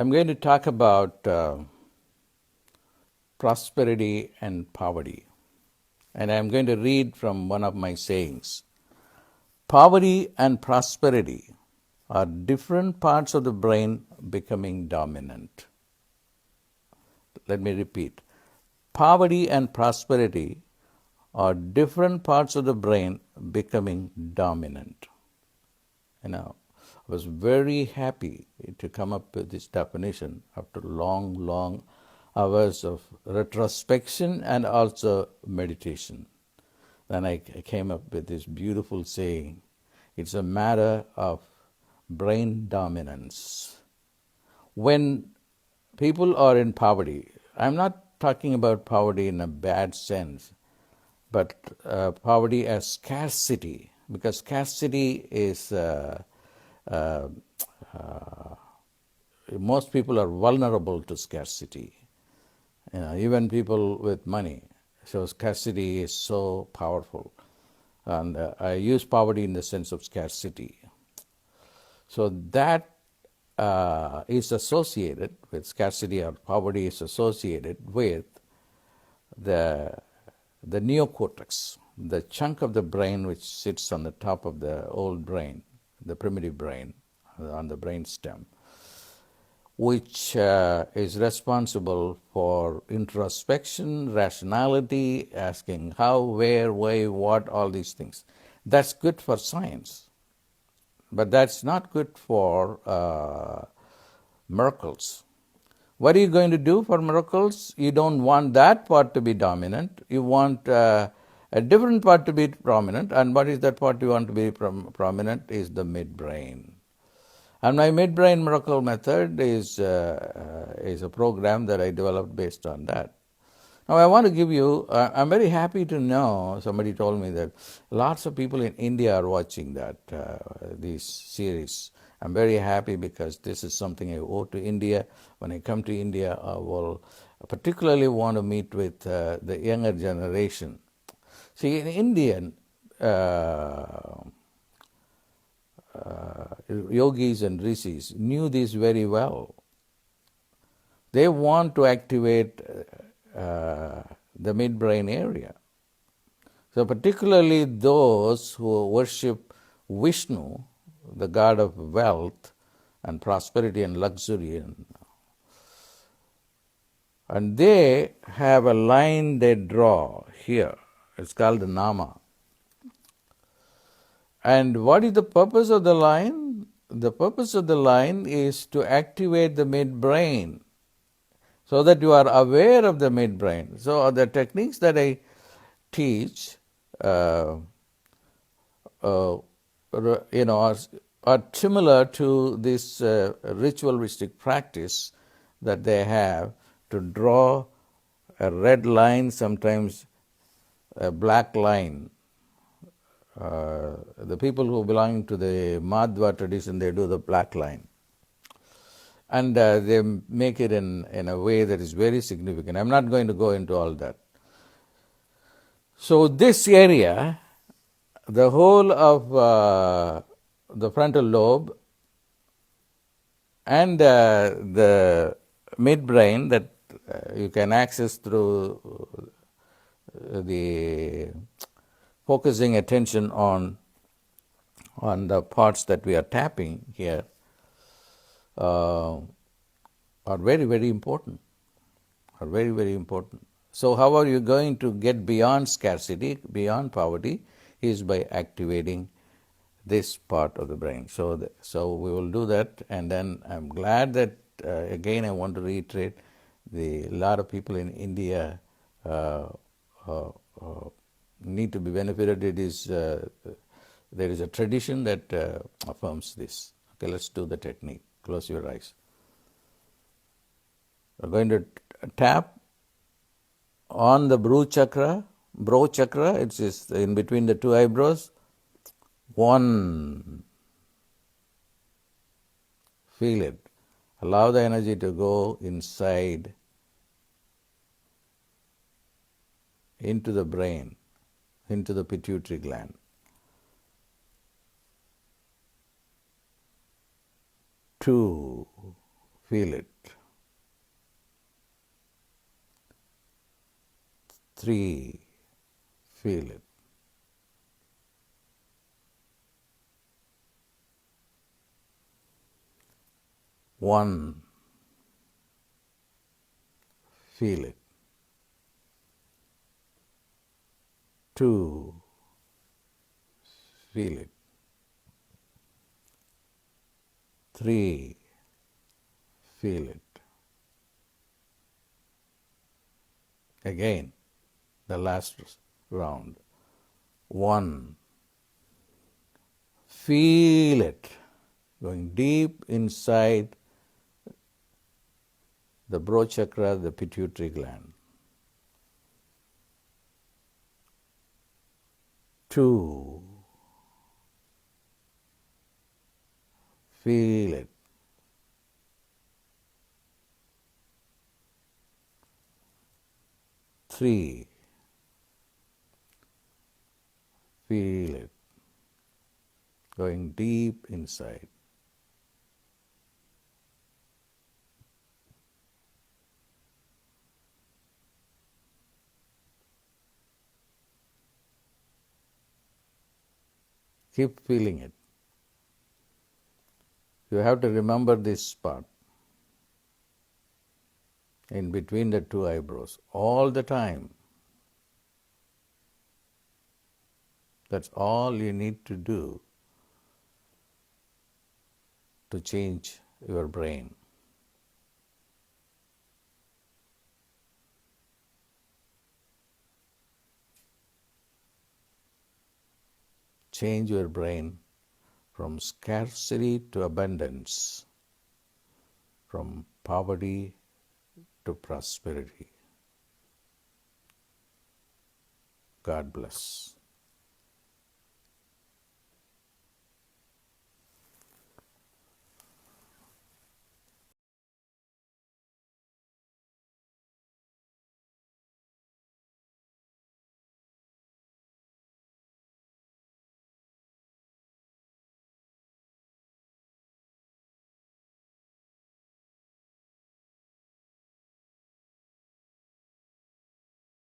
I'm going to talk about prosperity and poverty. And I'm going to read from one of my sayings. Poverty and prosperity are different parts of the brain becoming dominant. Let me repeat. Poverty and prosperity are different parts of the brain becoming dominant. I was very happy to come up with this definition after long hours of retrospection and also meditation. Then I came up with this beautiful saying. It's a matter of brain dominance. When people are in poverty, I'm not talking about poverty in a bad sense, but poverty as scarcity, because scarcity is most people are vulnerable to scarcity. Even people with money. So scarcity is so powerful. And I use poverty in the sense of scarcity. So that is associated with scarcity, or poverty is associated with the neocortex, the chunk of the brain which sits on the top of the old brain, the primitive brain, on the brain stem, which is responsible for introspection, rationality, asking how, where, why, what, all these things. That's good for science, but that's not good for miracles. What are you going to do for miracles? You don't want that part to be dominant. You want a different part to be prominent. And what is that part you want to be prominent? Is the midbrain. And my MidBrain miracle method is a program that I developed based on that. Now I want to give you, I'm very happy to know, somebody told me that lots of people in India are watching this series. I'm very happy because this is something I owe to India. When I come to India, I will particularly want to meet with the younger generation. See, in Indian, yogis and rishis knew this very well. They want to activate the midbrain area. So particularly those who worship Vishnu, the god of wealth and prosperity and luxury, and they have a line they draw here. It's called the nama. And what is the purpose of the line? The purpose of the line is to activate the midbrain so that you are aware of the midbrain. So the techniques that I teach, are similar to this ritualistic practice that they have to draw a red line, sometimes a black line. The people who belong to the Madhva tradition, they do the black line. And they make it in a way that is very significant. I'm not going to go into all that. So this area, the whole of the frontal lobe and the midbrain that you can access through the focusing attention on the parts that we are tapping here, are very, very important. Are very, very important. So how are you going to get beyond scarcity, beyond poverty? Is by activating this part of the brain. So we will do that, and then I'm glad that again I want to reiterate, a lot of people in India need to be benefited. It is there is a tradition that affirms this. Okay, let's do the technique. Close your eyes. We're going to tap on the brow chakra. It's in between the two eyebrows. 1. Feel it. Allow the energy to go inside into the brain, into the pituitary gland. 2. feel it. 3, feel it. 1, feel it. 2, feel it. 3, feel it. Again, the last round. 1, feel it, going deep inside the broad chakra, the pituitary gland. 2, feel it. 3, feel it, going deep inside. Keep feeling it. You have to remember this spot in between the two eyebrows all the time. That's all you need to do to change your brain. Change your brain from scarcity to abundance, from poverty to prosperity. God bless.